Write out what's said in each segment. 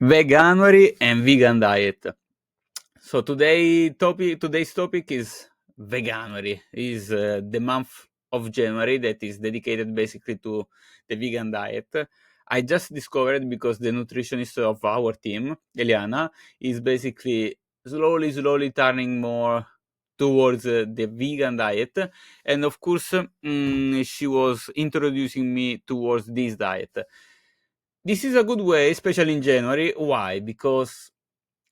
Veganuary and vegan diet. So today's topic is Veganuary. Is the month of January that is dedicated basically to the vegan diet. I just discovered because the nutritionist of our team, Eliana, is basically slowly turning more towards the vegan diet, and of course, she was introducing me towards this diet. This is a good way, especially in January. Why? Because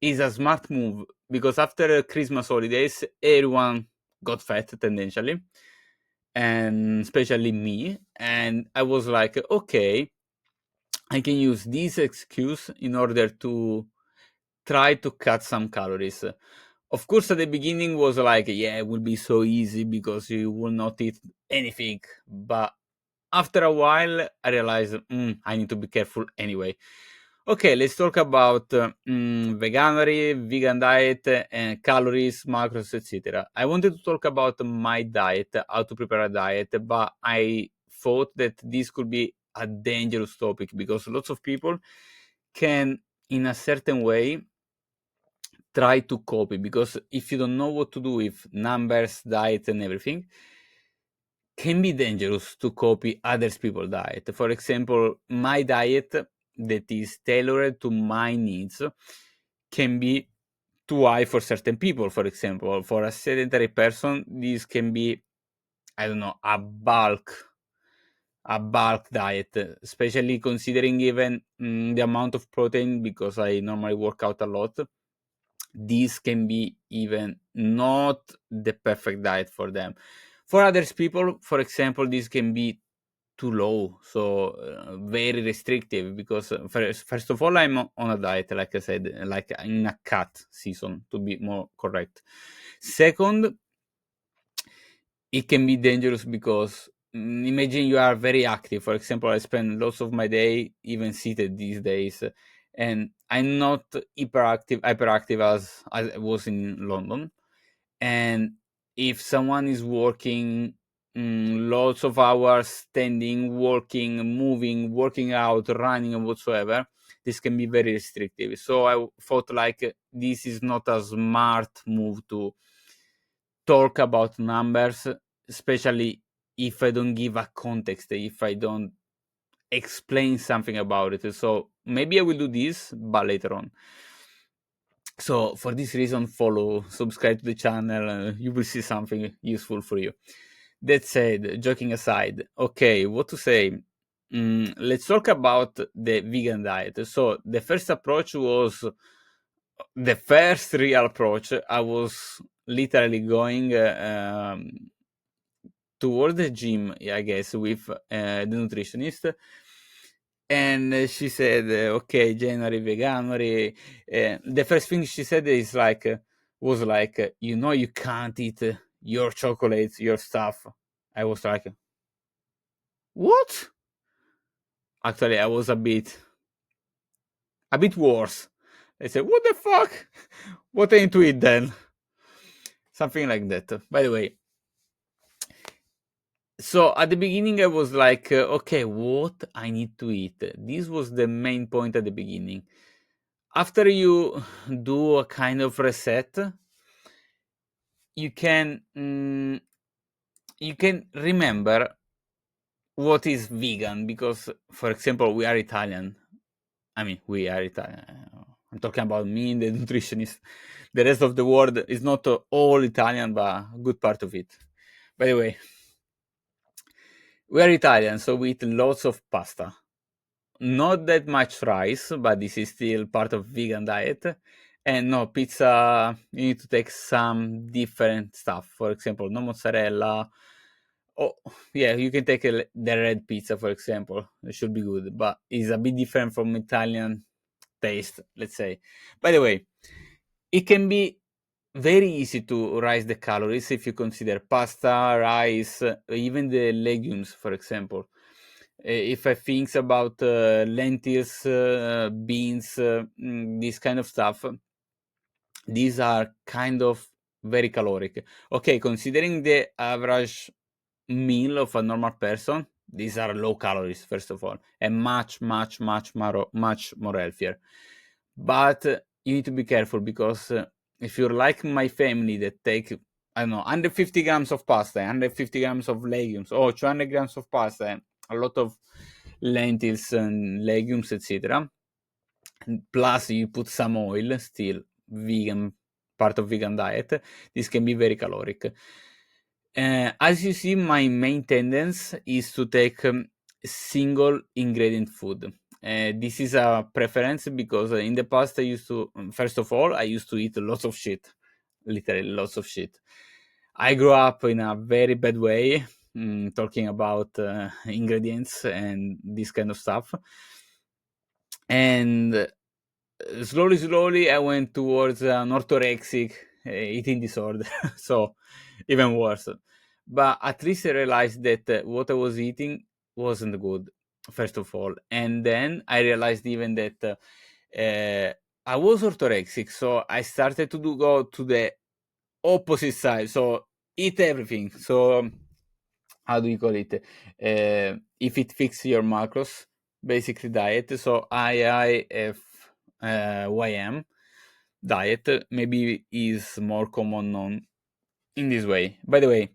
it's a smart move. Because after Christmas holidays, everyone got fat tendentially, and especially me. And I was like, okay, I can use this excuse in order to try to cut some calories. Of course, at the beginning was like, yeah, it will be so easy because you will not eat anything. But after a while, I realized I need to be careful anyway. Okay, let's talk about veganuary, vegan diet, and calories, macros, etc. I wanted to talk about my diet, how to prepare a diet, but I thought that this could be a dangerous topic because lots of people can, in a certain way, try to copy. Because if you don't know what to do with numbers, diet, and everything, can be dangerous to copy others people's diet. For example, my diet that is tailored to my needs can be too high for certain people. For example, for a sedentary person, this can be, I don't know, a bulk diet, especially considering even the amount of protein, because I normally work out a lot. This can be even not the perfect diet for them. For others people, for example, this can be too low, so very restrictive, because first of all, I'm on a diet, like I said, like in a cut season, to be more correct. Second, it can be dangerous because imagine you are very active. For example, I spend lots of my day even seated these days, and I'm not hyperactive as I was in London. And if someone is working lots of hours, standing, working, moving, working out, running, and whatsoever, this can be very restrictive. So I thought like this is not a smart move to talk about numbers, especially if I don't give a context, if I don't explain something about it. So maybe I will do this, but later on. So for this reason, follow, subscribe to the channel, you will see something useful for you. That said, joking aside, okay, what to say? Let's talk about the vegan diet. So the first approach was the first real approach. I was literally going toward the gym, I guess, with the nutritionist. And she said, okay, January, Veganuary. The first thing she said is like, was like, you can't eat your chocolates, your stuff. I was like, what? Actually, I was a bit worse. I said, what the fuck? What I need to eat then? Something like that. By the way, so at the beginning I was like, okay, what I need to eat? This was the main point at the beginning. After you do a kind of reset, you can remember what is vegan, because, for example, we are Italian. I mean, we are Italian. I'm talking about me and the nutritionist. The rest of the world is not all Italian, but a good part of it. By the way, we are Italian, so we eat lots of pasta. Not that much rice, but this is still part of vegan diet. And no, pizza, you need to take some different stuff. For example, no mozzarella. Oh, yeah, you can take the red pizza, for example. It should be good, but it's a bit different from Italian taste, let's say. By the way, it can be very easy to rise the calories if you consider pasta, rice, even the legumes, for example. If I think about lentils, beans, this kind of stuff, these are kind of very caloric. Okay, considering the average meal of a normal person, these are low calories, first of all, and much more healthier. But you need to be careful, because if you're like my family that take, I don't know, 150 grams of pasta, 150 grams of legumes, or 200 grams of pasta, a lot of lentils and legumes, etc., plus you put some oil, still vegan, part of vegan diet, this can be very caloric. As you see, my main tendency is to take single ingredient food. This is a preference because in the past I used to, first of all, I used to eat lots of shit, literally lots of shit. I grew up in a very bad way, talking about ingredients and this kind of stuff. And slowly, I went towards an orthorexic eating disorder. So even worse. But at least I realized that what I was eating wasn't good, first of all. And then I realized even that I was orthorexic. So I started to go to the opposite side. So eat everything. So how do you call it? If it fixes your macros, basically diet. So IIFYM diet maybe is more common known in this way. By the way,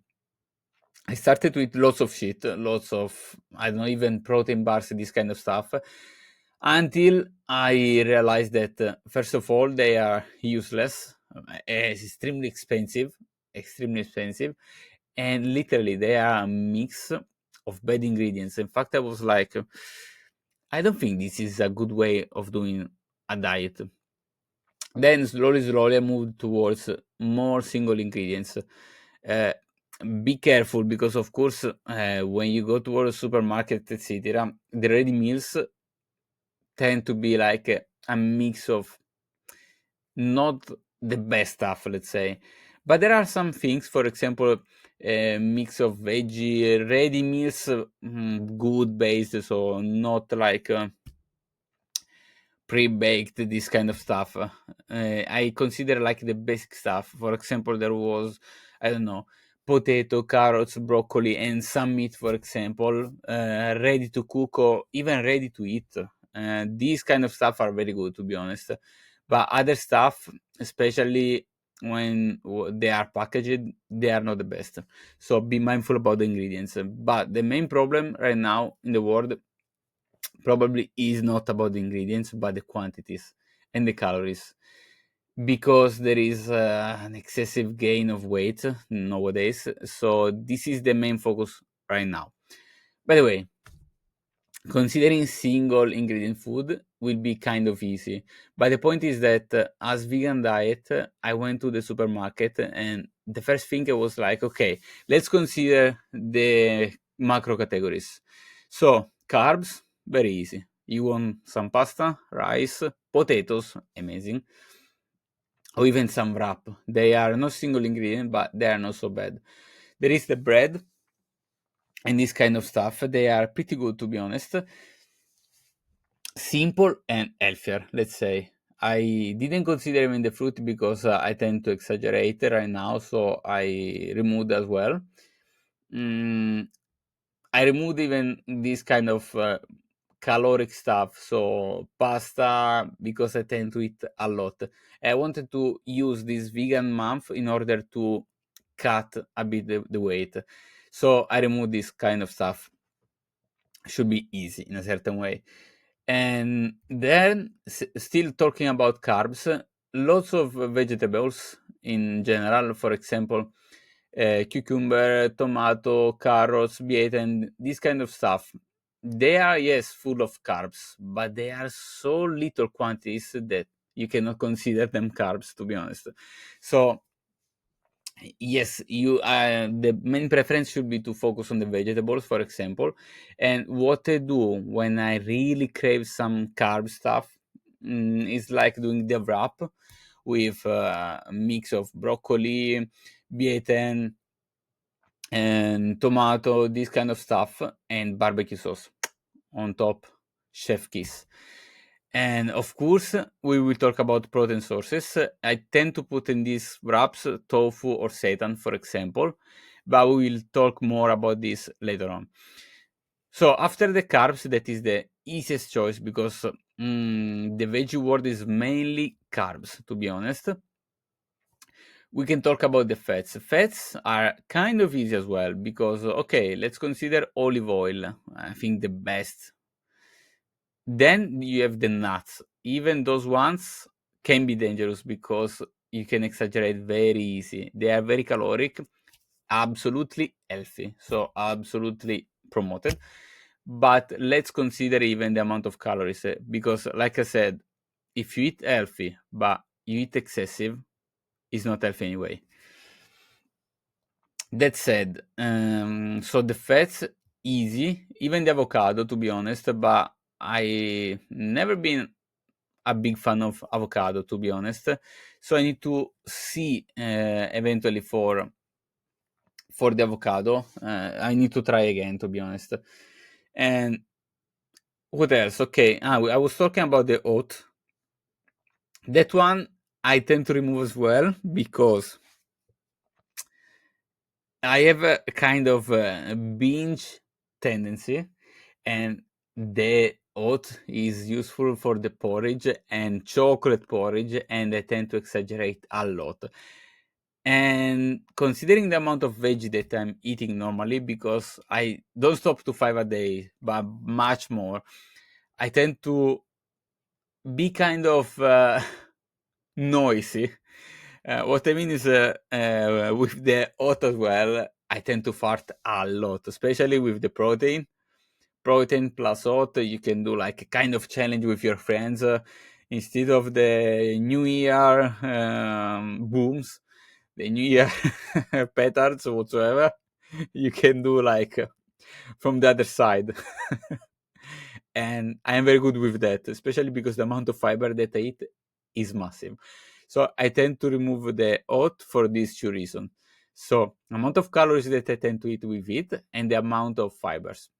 I started with lots of shit, lots of, I don't know, even protein bars, this kind of stuff, until I realized that, first of all, they are useless, extremely expensive, and literally they are a mix of bad ingredients. In fact, I was like, I don't think this is a good way of doing a diet. Then slowly I moved towards more single ingredients. Be careful, because of course when you go towards a supermarket, etc., the ready meals tend to be like a mix of not the best stuff, let's say. But there are some things, for example, a mix of veggie ready meals, good based, so not like pre-baked, this kind of stuff. I consider like the basic stuff. For example, there was, I don't know, potato, carrots, broccoli, and some meat, for example, ready to cook or even ready to eat. These kind of stuff are very good, to be honest. But other stuff, especially when they are packaged, they are not the best. So be mindful about the ingredients. But the main problem right now in the world probably is not about the ingredients, but the quantities and the calories, because there is an excessive gain of weight nowadays. So this is the main focus right now. By the way, considering single ingredient food will be kind of easy, but the point is that as vegan diet, I went to the supermarket, and the first thing I was like, okay, let's consider the macro categories. So carbs, very easy. You want some pasta, rice, potatoes, amazing, or even some wrap. They are not single ingredient, but they are not so bad. There is the bread and this kind of stuff. They are pretty good, to be honest. Simple and healthier, let's say. I didn't consider even the fruit because I tend to exaggerate right now, so I removed as well. I removed even this kind of caloric stuff, so pasta, because I tend to eat a lot. I wanted to use this vegan month in order to cut a bit the weight. So I removed this kind of stuff. Should be easy in a certain way. And then, still talking about carbs, lots of vegetables in general, for example, cucumber, tomato, carrots, beet, and this kind of stuff. They are, yes, full of carbs, but they are so little quantities that you cannot consider them carbs, to be honest. So yes, you the main preference should be to focus on the vegetables, for example. And what I do when I really crave some carb stuff, is like doing the wrap with a mix of broccoli, beeten, and tomato, this kind of stuff, and barbecue sauce on top. Chef kiss. And of course, we will talk about protein sources. I tend to put in these wraps tofu or seitan, for example, but we will talk more about this later on. So after the carbs, that is the easiest choice, because the veggie world is mainly carbs, to be honest. We can talk about the fats. Fats are kind of easy as well because, okay, let's consider olive oil. I think the best. Then you have the nuts. Even those ones can be dangerous because you can exaggerate very easy. They are very caloric, absolutely healthy, so absolutely promoted. But let's consider even the amount of calories because, like I said, if you eat healthy but you eat excessive, it's not healthy anyway. That said, so the fats easy, even the avocado, to be honest, but I never been a big fan of avocado, to be honest. So I need to see eventually for the avocado. I need to try again, to be honest. And what else? Okay, I was talking about the oat. That one I tend to remove as well because I have a kind of binge tendency, and the oat is useful for the porridge and chocolate porridge, and I tend to exaggerate a lot. And considering the amount of veggie that I'm eating normally, because I don't stop to 5 a day, but much more, I tend to be kind of noisy. What I mean is, with the oat as well, I tend to fart a lot, especially with the protein. Protein plus oat, you can do like a kind of challenge with your friends. Instead of the New Year booms, the New Year petards or whatsoever, you can do like from the other side. And I am very good with that, especially because the amount of fiber that I eat is massive. So I tend to remove the oat for these two reasons. So amount of calories that I tend to eat with it and the amount of fibers.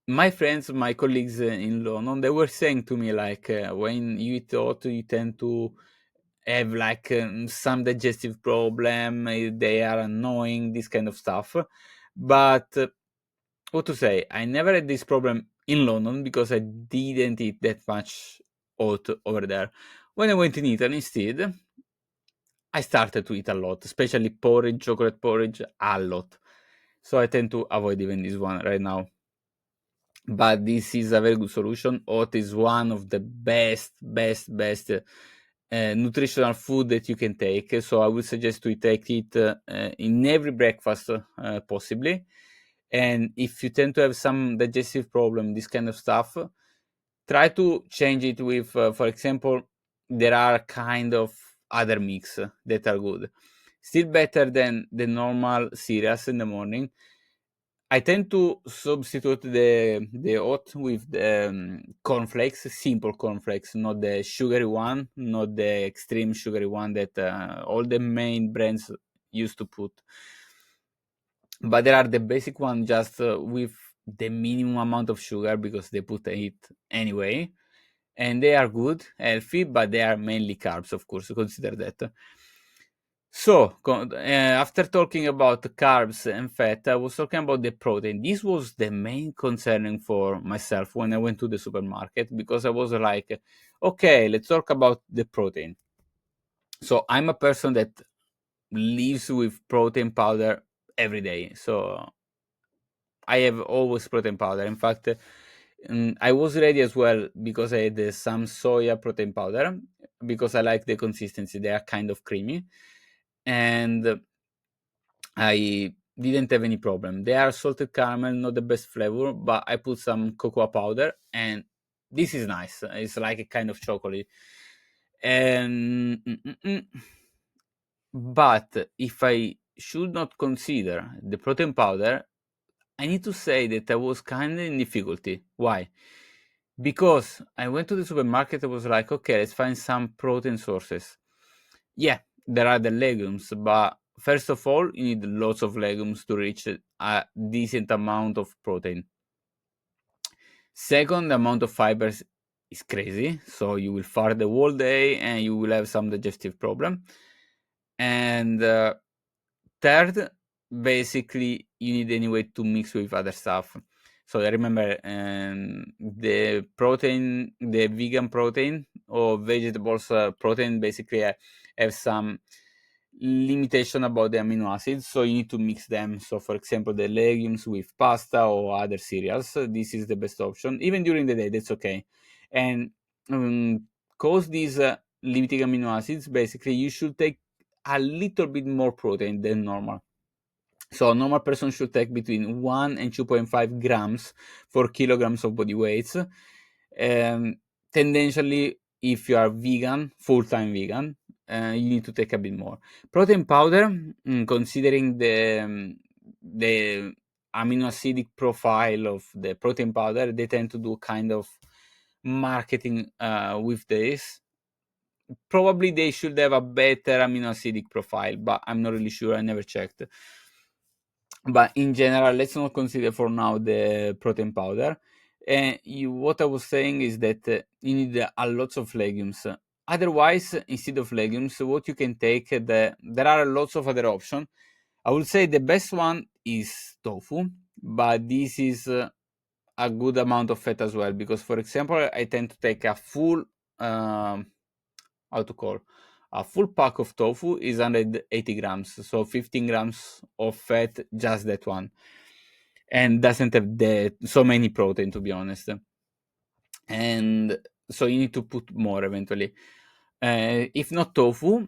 My friends, my colleagues in London, they were saying to me like, when you eat oat, you tend to have like some digestive problem. They are annoying, this kind of stuff. But what to say? I never had this problem in London because I didn't eat that much oat over there. When I went in Italy instead, I started to eat a lot, especially porridge, chocolate porridge, a lot. So I tend to avoid even this one right now. But this is a very good solution. Oat is one of the best nutritional food that you can take. So I would suggest to take it in every breakfast possibly. And if you tend to have some digestive problem, this kind of stuff, try to change it with, for example, there are kind of other mix that are good. Still better than the normal cereals in the morning. I tend to substitute the oat with the cornflakes, simple cornflakes, not the sugary one, not the extreme sugary one that all the main brands used to put. But there are the basic one just with the minimum amount of sugar because they put it anyway. And they are good, healthy, but they are mainly carbs, of course, consider that. So, after talking about carbs and fat, I was talking about the protein. This was the main concerning for myself when I went to the supermarket because I was like, okay, let's talk about the protein. So, I'm a person that lives with protein powder every day. So, I have always protein powder. In fact, I was ready as well because I had some soya protein powder because I like the consistency. They are kind of creamy. And I didn't have any problem. They are salted caramel, not the best flavor, but I put some cocoa powder and this is nice. It's like a kind of chocolate. And but if I should not consider the protein powder, I need to say that I was kind of in difficulty. Why? Because I went to the supermarket, I was like, okay, let's find some protein sources. Yeah, there are the legumes, but first of all, you need lots of legumes to reach a decent amount of protein. Second, the amount of fibers is crazy, so you will fart the whole day and you will have some digestive problem. And third, basically, you need anyway to mix with other stuff. So I remember the protein, the vegan protein or vegetables protein basically have some limitation about the amino acids, so you need to mix them. So for example, the legumes with pasta or other cereals, this is the best option. Even during the day, that's okay. And cause these limiting amino acids, basically you should take a little bit more protein than normal. So a normal person should take between 1 and 2.5 grams for kilograms of body weight. Tendentially, if you are vegan, full-time vegan, you need to take a bit more. Protein powder, considering the amino acidic profile of the protein powder, they tend to do kind of marketing with this. Probably they should have a better amino acidic profile, but I'm not really sure. I never checked. But in general, let's not consider for now the protein powder. What I was saying is that you need a lot of legumes. Otherwise, instead of legumes, what you can take, there are lots of other options. I would say the best one is tofu, but this is a good amount of fat as well, because, for example, I tend to take a full, how to call, a full pack of tofu is 180 grams, so 15 grams of fat, just that one, and doesn't have so many protein, to be honest. And so you need to put more eventually. If not tofu,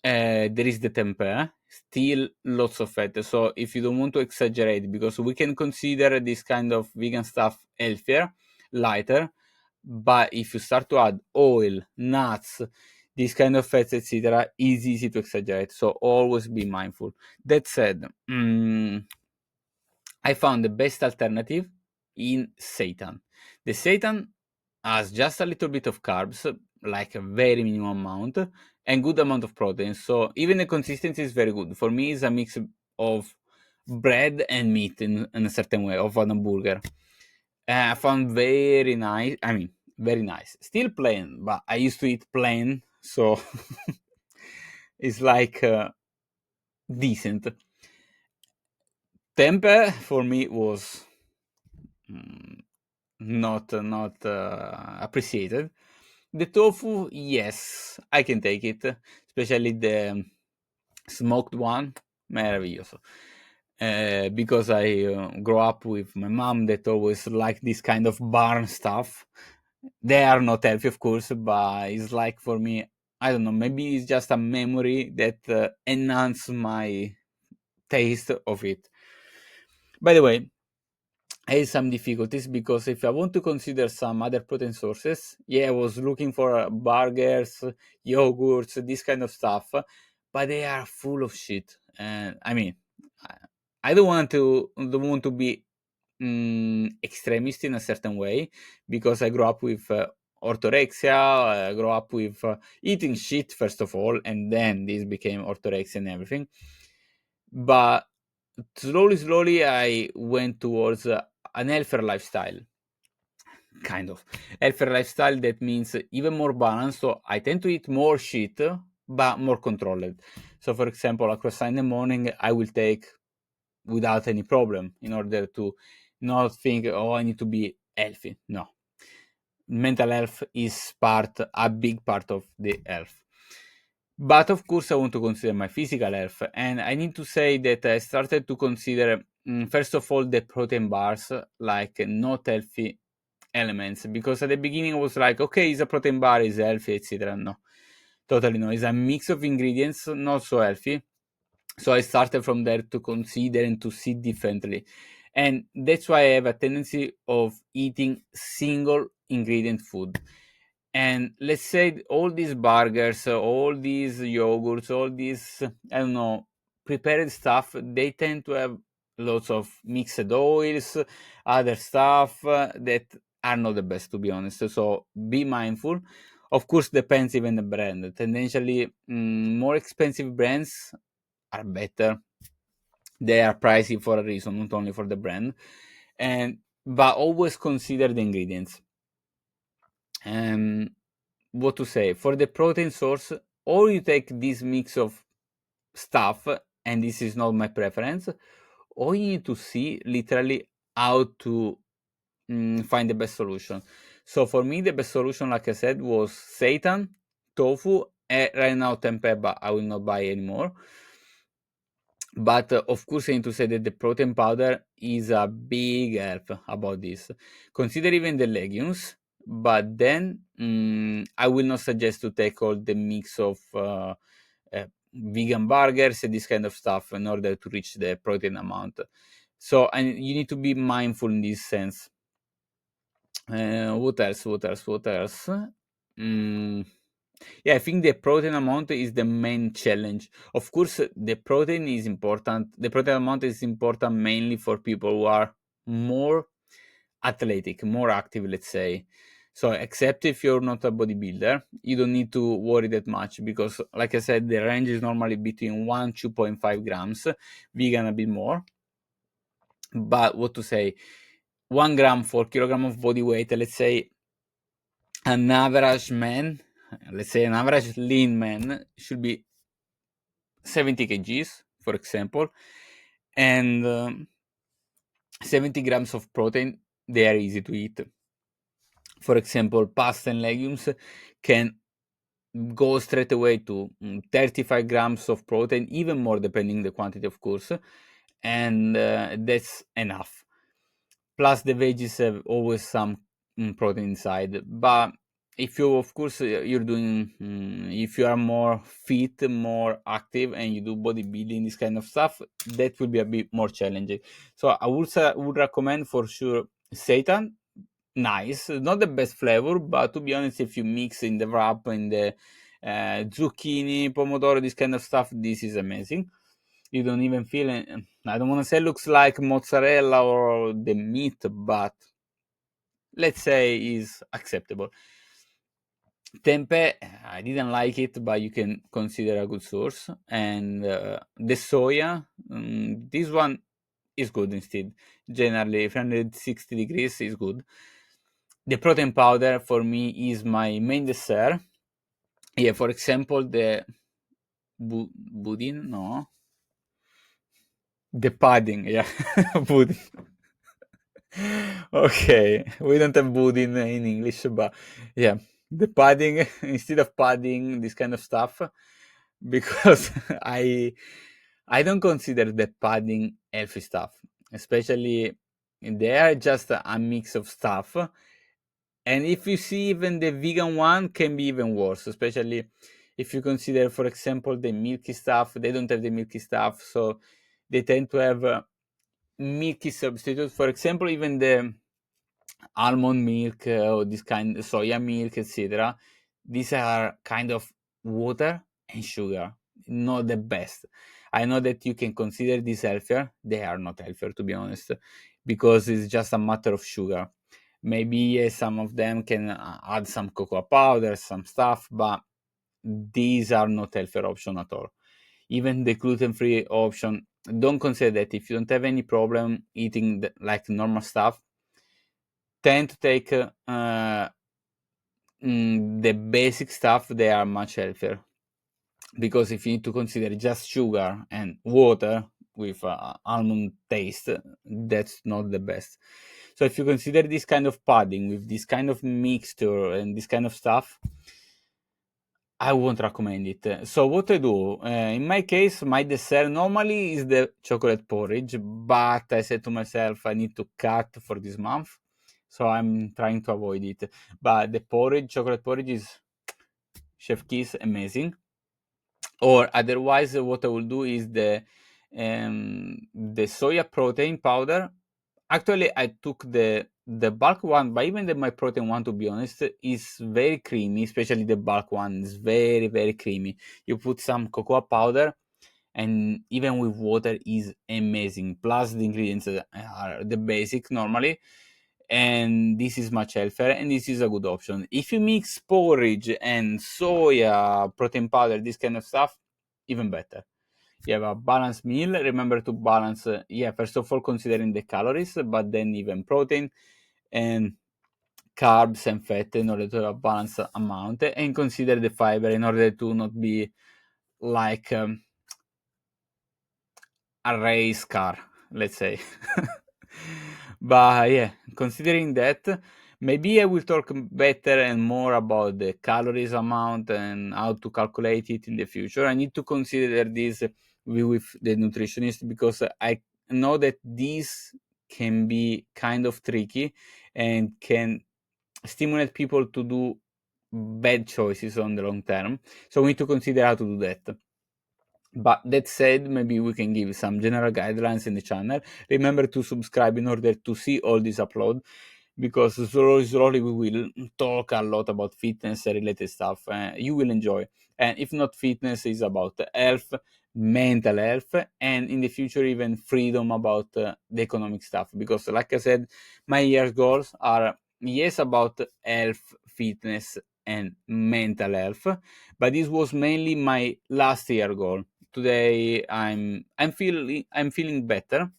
there is the tempeh, still lots of fat. So if you don't want to exaggerate, because we can consider this kind of vegan stuff healthier, lighter, but if you start to add oil, nuts, these kind of fats, etc., is easy to exaggerate. So always be mindful. That said, I found the best alternative in seitan. The seitan has just a little bit of carbs, like a very minimum amount, and good amount of protein. So even the consistency is very good. For me, it's a mix of bread and meat in a certain way, of an hamburger. I found very nice. I mean, very nice. Still plain, but I used to eat plain, so it's like decent. Tempeh for me was not appreciated. The tofu, yes, I can take it, especially the smoked one, meraviglioso. Because I grew up with my mom that always liked this kind of barn stuff. They are not healthy, of course, but it's like, for me, I don't know, maybe it's just a memory that enhances my taste of it. By the way, I had some difficulties because if I want to consider some other protein sources, I was looking for burgers, yogurts, this kind of stuff, but they are full of shit. And I mean, I don't want to be extremist in a certain way, because I grew up with orthorexia. I grew up with eating shit first of all, and then this became orthorexia and everything. But slowly, I went towards an healthier lifestyle. Kind of healthier lifestyle, that means even more balanced. So I tend to eat more shit, but more controlled. So for example, a croissant in the morning I will take without any problem, in order to not think, oh, I need to be healthy. No, mental health is a big part of the health. But of course, I want to consider my physical health, and I need to say that I started to consider, first of all, the protein bars like not healthy elements, because at the beginning I was like, okay, it's a protein bar, is healthy, etc. No, totally no. It's a mix of ingredients, not so healthy. So I started from there to consider and to see differently, and that's why I have a tendency of eating single ingredient food. And let's say all these burgers, all these yogurts, all these, I don't know, prepared stuff, they tend to have lots of mixed oils, other stuff that are not the best, to be honest. So be mindful. Of course, depends even the brand. Tendentially, more expensive brands are better. They are pricey for a reason, not only for the brand. But always consider the ingredients. What to say, for the protein source, or you take this mix of stuff, and this is not my preference, or you need to see literally how to find the best solution. So for me, the best solution, like I said, was seitan, tofu, right now tempeh, but I will not buy anymore. But of course, I need to say that the protein powder is a big help about this. Consider even the legumes, but then I will not suggest to take all the mix of vegan burgers and this kind of stuff in order to reach the protein amount. So, and you need to be mindful in this sense. What else? What else? What else? Yeah, I think the protein amount is the main challenge. Of course, the protein is important. The protein amount is important mainly for people who are more athletic, more active, let's say. So, except if you're not a bodybuilder, you don't need to worry that much because, like I said, the range is normally between 2.5 grams, vegan a bit more. But what to say, 1 gram for kilogram of body weight, let's say an average man, let's say an average lean man should be 70 kgs, for example, and 70 grams of protein, they are easy to eat. For example, pasta and legumes can go straight away to 35 grams of protein, even more depending the quantity, of course, and that's enough. Plus the veggies have always some protein inside, but if you, of course, you're doing if you are more fit, more active, and you do bodybuilding, this kind of stuff, that will be a bit more challenging. So I would recommend for sure seitan. Nice, not the best flavor, but to be honest, if you mix in the wrap, in the zucchini, pomodoro, this kind of stuff, this is amazing. You don't even feel it. I don't want to say it looks like mozzarella or the meat, but let's say is acceptable. Tempeh, I didn't like it, but you can consider a good source. And the soya, this one is good instead. Generally, 360 degrees is good. The protein powder for me is my main dessert. Yeah, for example, the budin, no, the pudding, yeah, pudding. Okay, we don't have budin in English, but yeah, the pudding instead of pudding, this kind of stuff, because I don't consider the pudding healthy stuff, especially they are just a mix of stuff. And if you see, even the vegan one can be even worse, especially if you consider, for example, the milky stuff. They don't have the milky stuff, so they tend to have milky substitutes. For example, even the almond milk or this kind of soya milk, etc. These are kind of water and sugar, not the best. I know that you can consider this healthier. They are not healthier, to be honest, because it's just a matter of sugar. Maybe some of them can add some cocoa powder, some stuff, but these are not healthier option at all. Even the gluten-free option, don't consider that. If you don't have any problem eating like normal stuff, tend to take the basic stuff. They are much healthier, because if you need to consider just sugar and water with almond taste, that's not the best. So if you consider this kind of pudding with this kind of mixture and this kind of stuff, I won't recommend it. So what I do, in my case, my dessert normally is the chocolate porridge, but I said to myself I need to cut for this month, so I'm trying to avoid it. But the porridge, chocolate porridge, is chef kiss, amazing. Or otherwise, what I will do is the soya protein powder. Actually, I took the bulk one, but even my protein one, to be honest, is very creamy. Especially the bulk one is very, very creamy. You put some cocoa powder, and even with water is amazing. Plus the ingredients are the basic normally, and this is much healthier, and this is a good option. If you mix porridge and soya protein powder, this kind of stuff, even better. You have a balanced meal. Remember to balance, first of all, considering the calories, but then even protein and carbs and fat in order to have a balanced amount, and consider the fiber in order to not be like a race car, let's say. But yeah, considering that, maybe I will talk better and more about the calories amount and how to calculate it in the future. I need to consider this with the nutritionist, because I know that this can be kind of tricky and can stimulate people to do bad choices on the long term. So we need to consider how to do that. But that said, maybe we can give some general guidelines in the channel. Remember to subscribe in order to see all these upload, because slowly we will talk a lot about fitness related stuff. You will enjoy. And if not fitness, is about health, mental health, and in the future even freedom about the economic stuff. Because like I said, my year's goals are, yes, about health, fitness, and mental health, but this was mainly my last year goal. Today I'm feeling better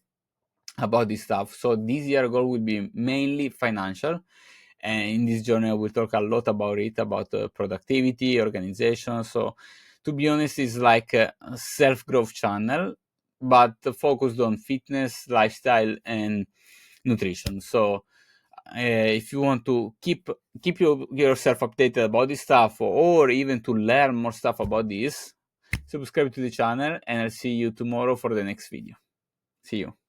about this stuff. So this year goal will be mainly financial, and in this journey I will talk a lot about it, about productivity, organization. So to be honest, it's like a self-growth channel, but focused on fitness, lifestyle, and nutrition. So if you want to keep yourself updated about this stuff, or even to learn more stuff about this, subscribe to the channel, and I'll see you tomorrow for the next video. See you.